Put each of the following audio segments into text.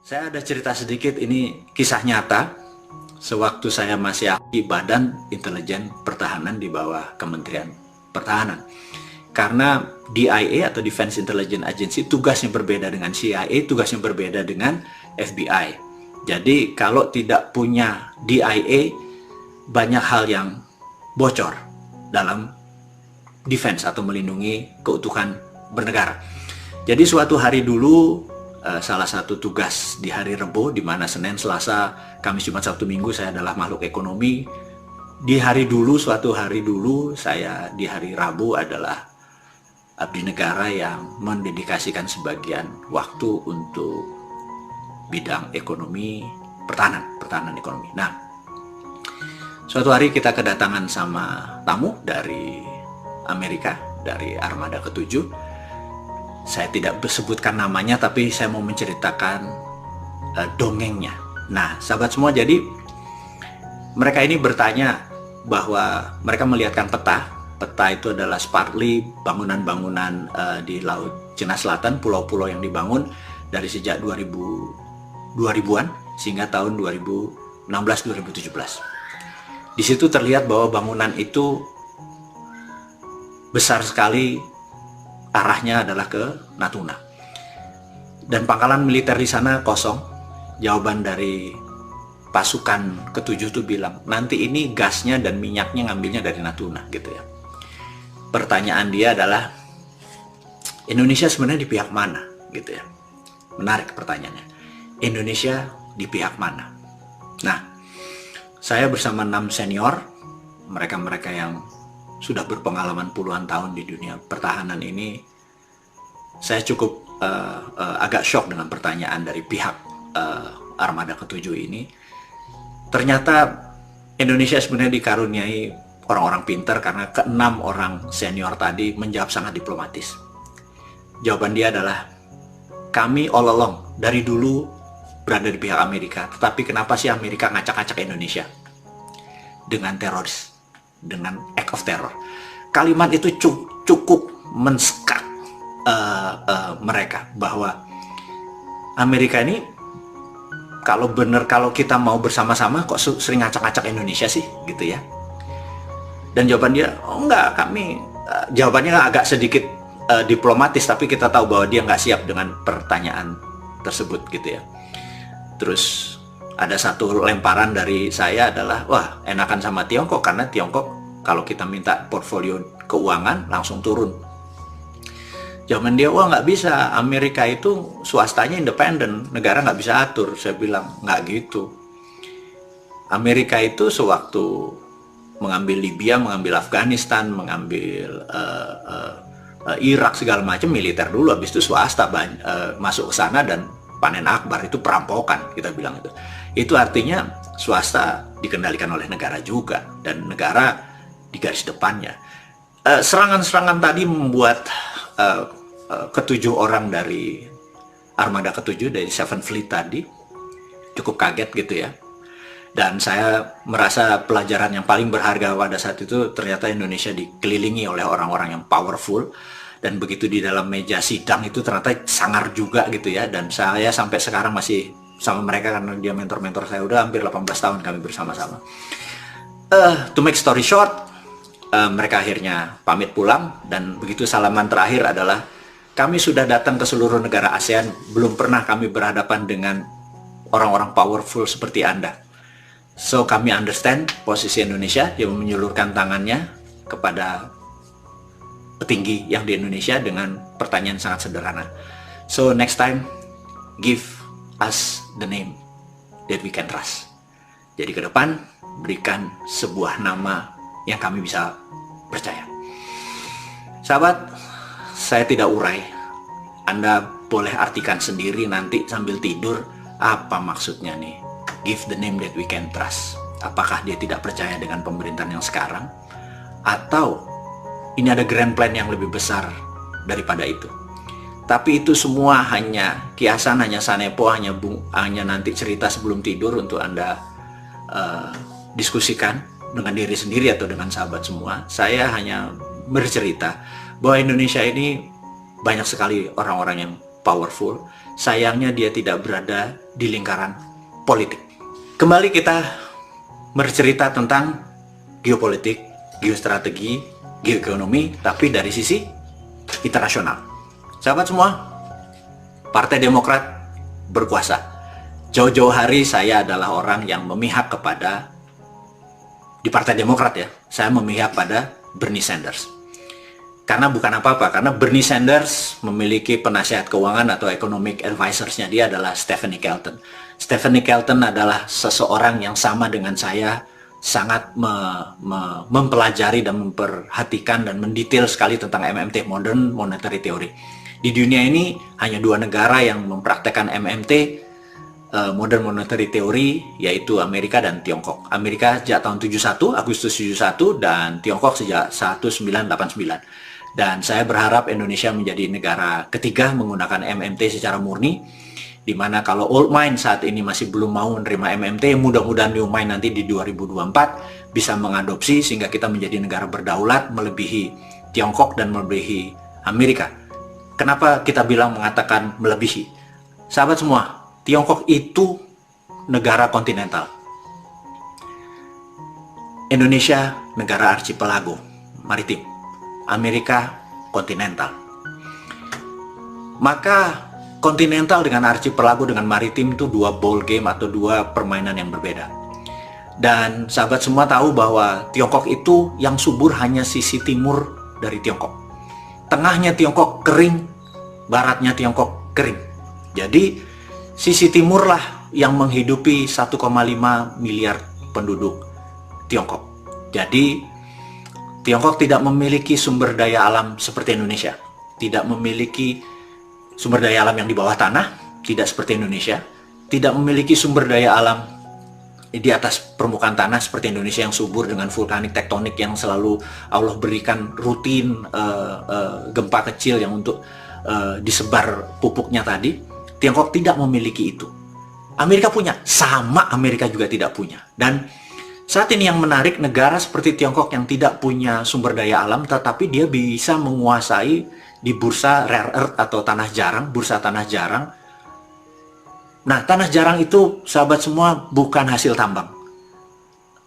Saya ada cerita sedikit, ini kisah nyata. Sewaktu saya masih aktif Badan Intelijen Pertahanan di bawah Kementerian Pertahanan. Karena DIA atau Defense Intelligence Agency tugasnya berbeda dengan CIA, tugasnya berbeda dengan FBI. Jadi kalau tidak punya DIA, banyak hal yang bocor dalam defense atau melindungi keutuhan bernegara. Jadi suatu hari dulu, salah satu tugas di hari Rebo, di mana Senin, Selasa, Kamis, Jumat, Sabtu, Minggu saya adalah makhluk ekonomi. Di hari dulu, suatu hari dulu, saya di hari Rabu adalah abdi negara yang mendedikasikan sebagian waktu untuk bidang ekonomi, pertahanan ekonomi. Nah, suatu hari kita kedatangan sama tamu dari Amerika, dari Armada ke-7. Saya tidak sebutkan namanya, tapi saya mau menceritakan dongengnya. Nah, sahabat semua, jadi mereka ini bertanya bahwa mereka melihatkan peta. Peta itu adalah partly bangunan-bangunan di Laut Cina Selatan, pulau-pulau yang dibangun dari sejak 2000-an sehingga tahun 2016-2017. Di situ terlihat bahwa bangunan itu besar sekali, arahnya adalah ke Natuna. Dan pangkalan militer di sana kosong. Jawaban dari pasukan ke-7 itu bilang, nanti ini gasnya dan minyaknya ngambilnya dari Natuna, gitu ya. Pertanyaan dia adalah, Indonesia sebenarnya di pihak mana, gitu ya. Menarik pertanyaannya. Indonesia di pihak mana? Nah, saya bersama 6 senior, mereka-mereka yang sudah berpengalaman puluhan tahun di dunia pertahanan ini, saya cukup agak shock dengan pertanyaan dari pihak Armada ke-7 ini. Ternyata Indonesia sebenarnya dikaruniai orang-orang pintar, karena ke-6 orang senior tadi menjawab sangat diplomatis. Jawaban dia adalah, kami all along, dari dulu berada di pihak Amerika, tetapi kenapa sih Amerika ngacak-ngacak Indonesia dengan teroris, dengan act of terror? Kalimat itu cukup menskak mereka, bahwa Amerika ini kalau kita mau bersama-sama kok sering ngacak-ngacak Indonesia sih, gitu ya. Dan jawaban dia, oh enggak, kami jawabannya agak sedikit diplomatis, tapi kita tahu bahwa dia nggak siap dengan pertanyaan tersebut, gitu ya. Terus ada satu lemparan dari saya adalah, wah, enakan sama Tiongkok, karena Tiongkok kalau kita minta portfolio keuangan langsung turun. Jawaban dia, wah nggak bisa, Amerika itu swastanya independen, negara nggak bisa atur. Saya bilang, nggak gitu. Amerika itu sewaktu mengambil Libya, mengambil Afghanistan, mengambil Irak, segala macam, militer dulu, habis itu swasta masuk ke sana dan panen akbar, itu perampokan, kita bilang itu. Itu artinya swasta dikendalikan oleh negara juga, dan negara di garis depannya. Serangan-serangan tadi membuat ke-7 orang dari Armada ke-7 dari Seven Fleet tadi cukup kaget, gitu ya. Dan saya merasa pelajaran yang paling berharga pada saat itu, ternyata Indonesia dikelilingi oleh orang-orang yang powerful, dan begitu di dalam meja sidang itu ternyata sangar juga, gitu ya. Dan saya sampai sekarang masih sama mereka, karena dia mentor-mentor saya, udah hampir 18 tahun kami bersama-sama. To make story short, mereka akhirnya pamit pulang, dan begitu salaman terakhir adalah, kami sudah datang ke seluruh negara ASEAN, belum pernah kami berhadapan dengan orang-orang powerful seperti Anda. So kami understand posisi Indonesia. Dia menyulurkan tangannya kepada petinggi yang di Indonesia dengan pertanyaan sangat sederhana. So next time, give us the name that we can trust. Jadi ke depan, berikan sebuah nama yang kami bisa percaya. Sahabat, saya tidak urai. Anda boleh artikan sendiri nanti sambil tidur, apa maksudnya nih, give the name that we can trust. Apakah dia tidak percaya dengan pemerintahan yang sekarang, atau ini ada grand plan yang lebih besar daripada itu? Tapi itu semua hanya kiasan, hanya sanepo, hanya nanti cerita sebelum tidur untuk Anda diskusikan dengan diri sendiri atau dengan sahabat semua. Saya hanya bercerita bahwa Indonesia ini banyak sekali orang-orang yang powerful. sayangnya dia tidak berada di lingkaran politik. Kembali kita bercerita tentang geopolitik, geostrategi, geoekonomi, tapi dari sisi internasional. Sahabat semua, Partai Demokrat berkuasa. Jauh-jauh hari saya adalah orang yang memihak kepada, di Partai Demokrat ya, saya memihak pada Bernie Sanders. Karena bukan apa-apa, karena Bernie Sanders memiliki penasihat keuangan atau economic advisors-nya, dia adalah Stephanie Kelton. Stephanie Kelton adalah seseorang yang sama dengan saya, sangat mempelajari dan memperhatikan dan mendetail sekali tentang MMT, Modern Monetary Theory. Di dunia ini hanya 2 negara yang mempraktekkan MMT, Modern Monetary Theory, yaitu Amerika dan Tiongkok. Amerika sejak tahun 71, Agustus 71, dan Tiongkok sejak 1989. Dan saya berharap Indonesia menjadi negara ketiga menggunakan MMT secara murni, di mana kalau old mind saat ini masih belum mau menerima MMT, mudah-mudahan new mind nanti di 2024 bisa mengadopsi sehingga kita menjadi negara berdaulat melebihi Tiongkok dan melebihi Amerika. Kenapa kita bilang mengatakan melebihi? Sahabat semua, Tiongkok itu negara kontinental. Indonesia negara archipelago maritim. Amerika kontinental. Maka kontinental dengan archipelago dengan maritim itu 2 ball game atau 2 permainan yang berbeda. Dan sahabat semua tahu bahwa Tiongkok itu yang subur hanya sisi timur dari Tiongkok. Tengahnya Tiongkok kering, baratnya Tiongkok kering. Jadi sisi timur lah yang menghidupi 1,5 miliar penduduk Tiongkok. Jadi Tiongkok tidak memiliki sumber daya alam seperti Indonesia. Tidak memiliki sumber daya alam yang di bawah tanah, tidak seperti Indonesia. Tidak memiliki sumber daya alam di atas permukaan tanah seperti Indonesia yang subur dengan vulkanik tektonik yang selalu Allah berikan rutin gempa kecil yang untuk disebar pupuknya tadi. Tiongkok tidak memiliki itu. Amerika punya, sama Amerika juga tidak punya. Dan saat ini yang menarik, negara seperti Tiongkok yang tidak punya sumber daya alam, tetapi dia bisa menguasai di bursa rare earth atau tanah jarang, bursa tanah jarang. Nah, tanah jarang itu, sahabat semua, bukan hasil tambang.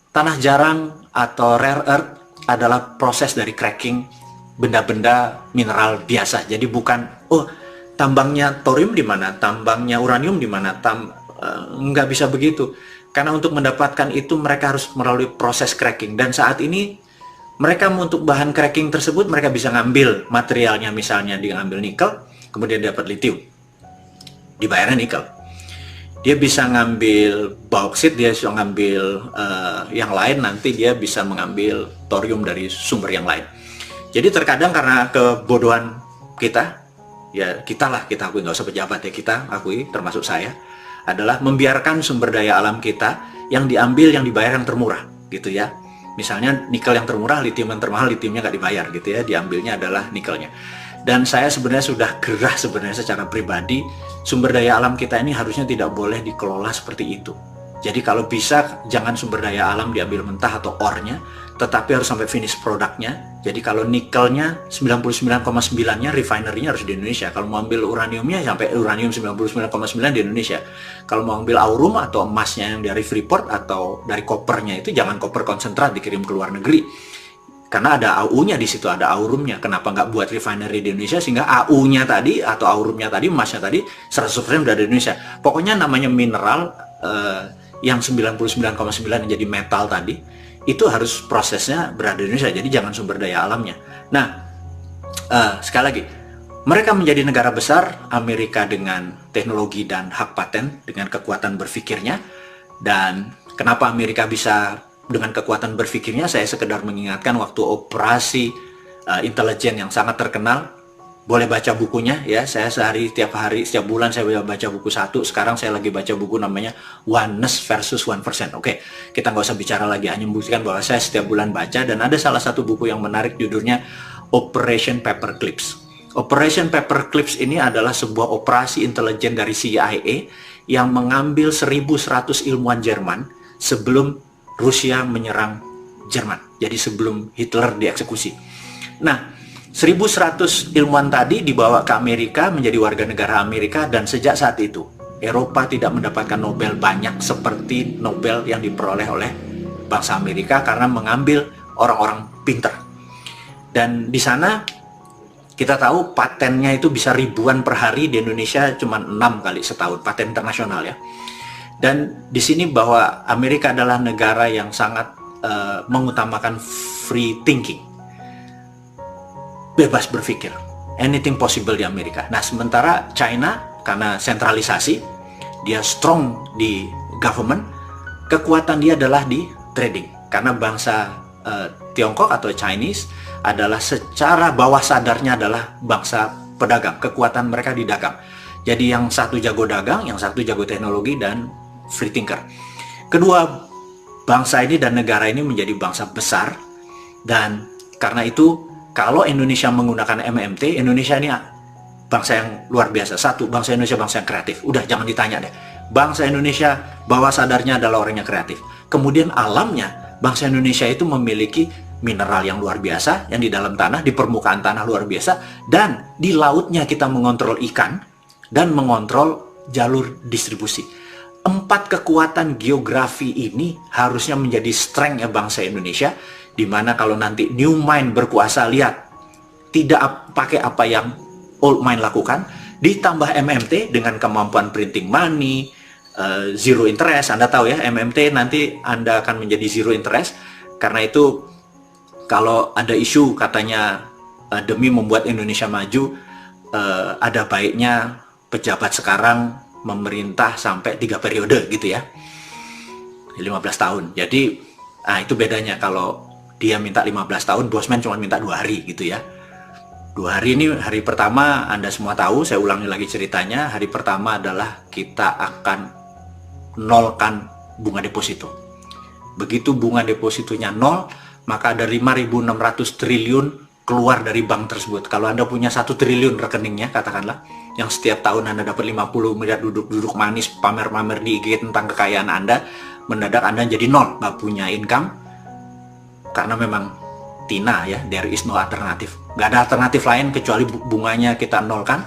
Tanah jarang atau rare earth adalah proses dari cracking benda-benda mineral biasa. Jadi bukan, oh, tambangnya thorium di mana, tambangnya uranium di mana, nggak bisa begitu. Karena untuk mendapatkan itu mereka harus melalui proses cracking. Dan saat ini mereka untuk bahan cracking tersebut mereka bisa ngambil materialnya, misalnya dia ngambil nikel, kemudian dapat lithium, dibayarnya nikel. Dia bisa ngambil bauksit, dia bisa ngambil yang lain, nanti dia bisa mengambil thorium dari sumber yang lain. Jadi terkadang karena kebodohan kita, ya kita akui, nggak usah pejabat ya, kita akui, termasuk saya, adalah membiarkan sumber daya alam kita yang diambil, yang dibayar yang termurah gitu ya. Misalnya nikel yang termurah, lithium yang termahal, lithiumnya nggak dibayar gitu ya, diambilnya adalah nikelnya. Dan saya sebenarnya sudah gerah sebenarnya secara pribadi, sumber daya alam kita ini harusnya tidak boleh dikelola seperti itu. Jadi kalau bisa jangan sumber daya alam diambil mentah atau ore-nya, tetapi harus sampai finish produknya. Jadi kalau nikelnya 99,9-nya refinery-nya harus di Indonesia. Kalau mau ambil uraniumnya sampai uranium 99,9 di Indonesia. Kalau mau ambil aurum atau emasnya yang dari Freeport atau dari kopernya itu jangan koper konsentrat dikirim ke luar negeri. Karena ada AU-nya di situ, ada aurumnya. Kenapa nggak buat refinery di Indonesia sehingga AU-nya tadi atau aurumnya tadi, emasnya tadi 100% udah di Indonesia. Pokoknya namanya mineral yang 99,9 yang jadi metal tadi, itu harus prosesnya berada di Indonesia. Jadi jangan sumber daya alamnya. Nah, sekali lagi, mereka menjadi negara besar, Amerika dengan teknologi dan hak paten, dengan kekuatan berpikirnya. Dan kenapa Amerika bisa dengan kekuatan berpikirnya, saya sekedar mengingatkan waktu operasi intelijen yang sangat terkenal. Boleh baca bukunya ya, saya setiap bulan saya baca buku satu. Sekarang saya lagi baca buku namanya Oneness versus 1%. Oke, kita nggak usah bicara lagi, hanya membuktikan bahwa saya setiap bulan baca. Dan ada salah satu buku yang menarik, judulnya Operation Paperclips. Operation Paperclips ini adalah sebuah operasi intelijen dari CIA yang mengambil 1.100 ilmuwan Jerman sebelum Rusia menyerang Jerman. Jadi sebelum Hitler dieksekusi. Nah, 1.100 ilmuwan tadi dibawa ke Amerika menjadi warga negara Amerika, dan sejak saat itu Eropa tidak mendapatkan Nobel banyak seperti Nobel yang diperoleh oleh bangsa Amerika karena mengambil orang-orang pinter. Dan di sana kita tahu patennya itu bisa ribuan per hari, di Indonesia cuma 6 kali setahun, paten internasional ya. Dan di sini bahwa Amerika adalah negara yang sangat mengutamakan free thinking, bebas berpikir, anything possible di Amerika. Nah, sementara China karena sentralisasi, dia strong di government, kekuatan dia adalah di trading. Karena bangsa Tiongkok atau Chinese adalah secara bawah sadarnya adalah bangsa pedagang, kekuatan mereka di dagang. Jadi yang satu jago dagang, yang satu jago teknologi dan free thinker. Kedua bangsa ini dan negara ini menjadi bangsa besar, dan karena itu kalau Indonesia menggunakan MMT, Indonesia ini bangsa yang luar biasa. Satu, bangsa Indonesia bangsa yang kreatif. Udah, jangan ditanya deh. Bangsa Indonesia bawah sadarnya adalah orangnya kreatif. Kemudian alamnya, bangsa Indonesia itu memiliki mineral yang luar biasa, yang di dalam tanah, di permukaan tanah luar biasa, dan di lautnya kita mengontrol ikan dan mengontrol jalur distribusi. 4 kekuatan geografi ini harusnya menjadi strength ya bangsa Indonesia, dimana kalau nanti new mind berkuasa, lihat, tidak pakai apa yang old mind lakukan, ditambah MMT dengan kemampuan printing money, zero interest. Anda tahu ya, MMT nanti Anda akan menjadi zero interest. Karena itu kalau ada isu katanya demi membuat Indonesia maju, ada baiknya pejabat sekarang memerintah sampai 3 periode gitu ya, 15 tahun. Jadi itu bedanya, kalau dia minta 15 tahun, Bosman cuma minta 2 hari gitu ya. 2 hari ini, hari pertama Anda semua tahu, saya ulangi lagi ceritanya. Hari pertama adalah kita akan nolkan bunga deposito. Begitu bunga depositonya nol, maka ada 5.600 triliun keluar dari bank tersebut. Kalau Anda punya 1 triliun rekeningnya, katakanlah, yang setiap tahun Anda dapat 50 miliar duduk-duduk manis, pamer-pamer di IG tentang kekayaan Anda, mendadak Anda jadi nol, nggak punya income, karena memang Tina ya, there is no alternative. Nggak ada alternatif lain kecuali bunganya kita nolkan.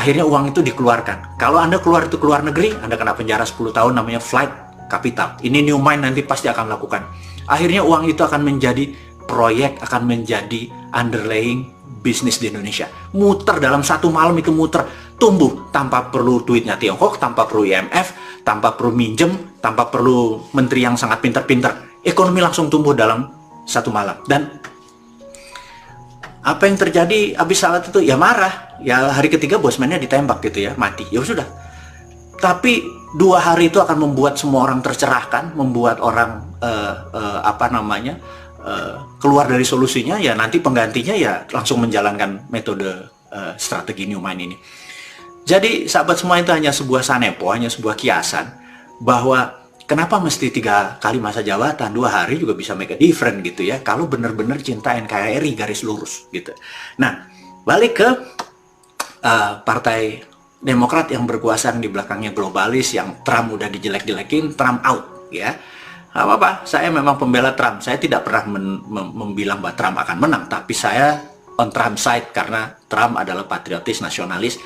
Akhirnya uang itu dikeluarkan. Kalau Anda keluar itu ke luar negeri, Anda kena penjara 10 tahun, namanya flight capital. Ini new mind nanti pasti akan lakukan. Akhirnya uang itu akan menjadi proyek, akan menjadi underlying bisnis di Indonesia. Muter dalam 1 malam itu muter, tumbuh tanpa perlu duitnya Tiongkok, tanpa perlu IMF, tanpa perlu minjem, tanpa perlu menteri yang sangat pintar-pintar. Ekonomi langsung tumbuh dalam 1 malam. Dan apa yang terjadi habis salat itu? Ya marah. Ya hari ketiga bosmannya ditembak gitu ya, mati. Ya sudah. Tapi 2 hari itu akan membuat semua orang tercerahkan, membuat orang keluar dari solusinya. Ya nanti penggantinya ya langsung menjalankan metode strategi new mind ini. Jadi sahabat semua, itu hanya sebuah sanepo, hanya sebuah kiasan bahwa kenapa mesti 3 kali masa jabatan, 2 hari juga bisa make a difference gitu ya, kalau benar-benar cinta NKRI garis lurus gitu. Nah, balik ke Partai Demokrat yang berkuasa di belakangnya globalis, yang Trump udah dijelek-jelekin, Trump out ya. Gak apa-apa, saya memang pembela Trump. Saya tidak pernah membilang bahwa Trump akan menang, tapi saya on Trump side karena Trump adalah patriotis, nasionalis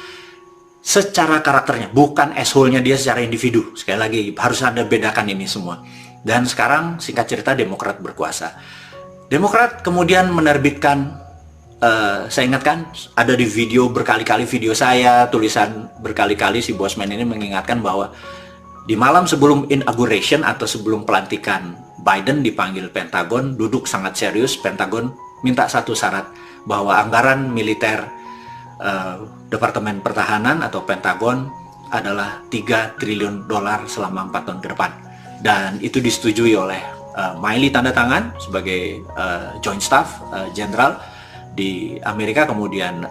secara karakternya, bukan asshole-nya dia secara individu. Sekali lagi, harus Anda bedakan ini semua. Dan sekarang singkat cerita Demokrat berkuasa. Demokrat kemudian menerbitkan, saya ingatkan, ada di video berkali-kali video saya, tulisan berkali-kali si Bosman ini mengingatkan bahwa di malam sebelum inauguration atau sebelum pelantikan Biden dipanggil Pentagon, duduk sangat serius. Pentagon minta 1 syarat, bahwa anggaran militer Departemen Pertahanan atau Pentagon adalah $3 triliun selama 4 tahun ke depan. Dan itu disetujui oleh Miley tanda tangan sebagai Joint Staff General di Amerika. Kemudian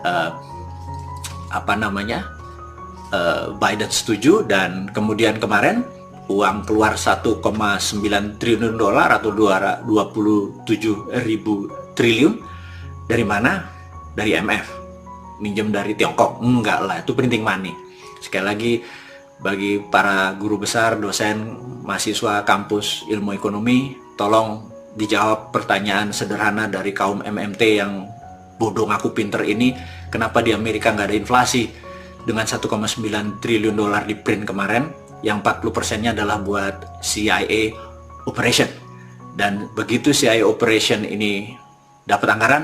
Biden setuju, dan kemudian kemarin uang keluar 1,9 triliun atau 27.000 triliun. Dari mana? Dari IMF. Minjem dari Tiongkok? Enggak lah, itu printing money. Sekali lagi, bagi para guru besar, dosen, mahasiswa kampus ilmu ekonomi, tolong dijawab pertanyaan sederhana dari kaum MMT yang bodoh ngaku pinter ini, kenapa di Amerika nggak ada inflasi dengan 1,9 triliun dolar di print kemarin, yang 40%-nya adalah buat CIA operation. Dan begitu CIA operation ini dapat anggaran,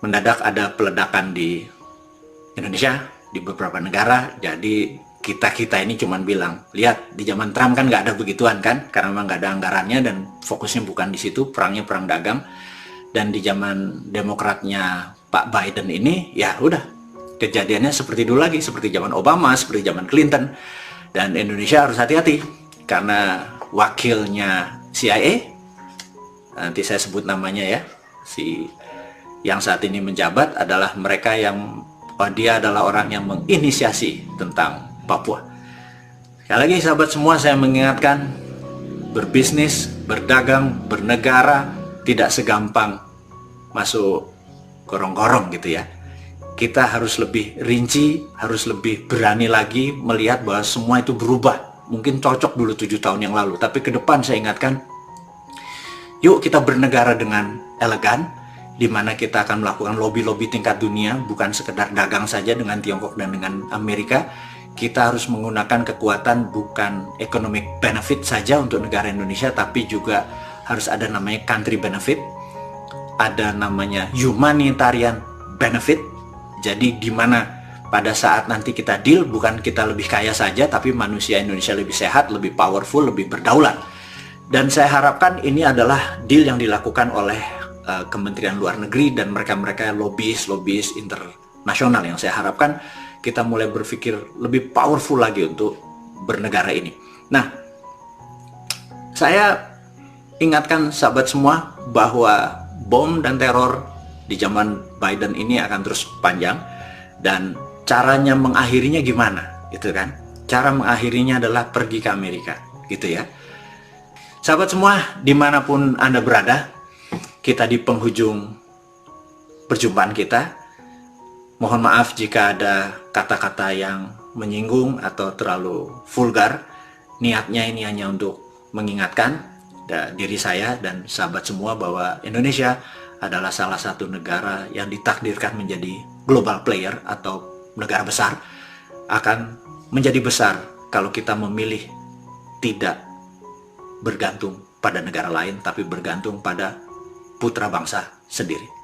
mendadak ada peledakan di Indonesia, di beberapa negara. Jadi kita ini cuman bilang, lihat di zaman Trump kan nggak ada begituan kan, karena memang nggak ada anggarannya dan fokusnya bukan di situ, perangnya perang dagang. Dan di zaman Demokratnya Pak Biden ini, ya udah kejadiannya seperti dulu lagi, seperti zaman Obama, seperti zaman Clinton. Dan Indonesia harus hati-hati karena wakilnya CIA, nanti saya sebut namanya ya, si yang saat ini menjabat adalah mereka yang dia adalah orang yang menginisiasi tentang Papua. Sekali lagi sahabat semua, saya mengingatkan, berbisnis, berdagang, bernegara tidak segampang masuk gorong-gorong gitu ya. Kita harus lebih rinci, harus lebih berani lagi melihat bahwa semua itu berubah. Mungkin cocok dulu 7 tahun yang lalu, tapi ke depan saya ingatkan, yuk kita bernegara dengan elegan, di mana kita akan melakukan lobby-lobby tingkat dunia, bukan sekedar dagang saja dengan Tiongkok dan dengan Amerika. Kita harus menggunakan kekuatan bukan economic benefit saja untuk negara Indonesia, tapi juga harus ada namanya country benefit, ada namanya humanitarian benefit. Jadi di mana pada saat nanti kita deal, bukan kita lebih kaya saja, tapi manusia Indonesia lebih sehat, lebih powerful, lebih berdaulat. Dan saya harapkan ini adalah deal yang dilakukan oleh Kementerian Luar Negeri dan mereka-mereka lobbyis internasional, yang saya harapkan kita mulai berpikir lebih powerful lagi untuk bernegara ini. Nah, saya ingatkan sahabat semua bahwa bom dan teror di zaman Biden ini akan terus panjang, dan caranya mengakhirinya gimana gitu kan. Cara mengakhirinya adalah pergi ke Amerika gitu ya. Sahabat semua, dimanapun Anda berada, kita di penghujung perjumpaan kita. Mohon maaf jika ada kata-kata yang menyinggung atau terlalu vulgar. Niatnya ini hanya untuk mengingatkan diri saya dan sahabat semua bahwa Indonesia adalah salah satu negara yang ditakdirkan menjadi global player atau negara besar, akan menjadi besar kalau kita memilih tidak bergantung pada negara lain, tapi bergantung pada putra bangsa sendiri.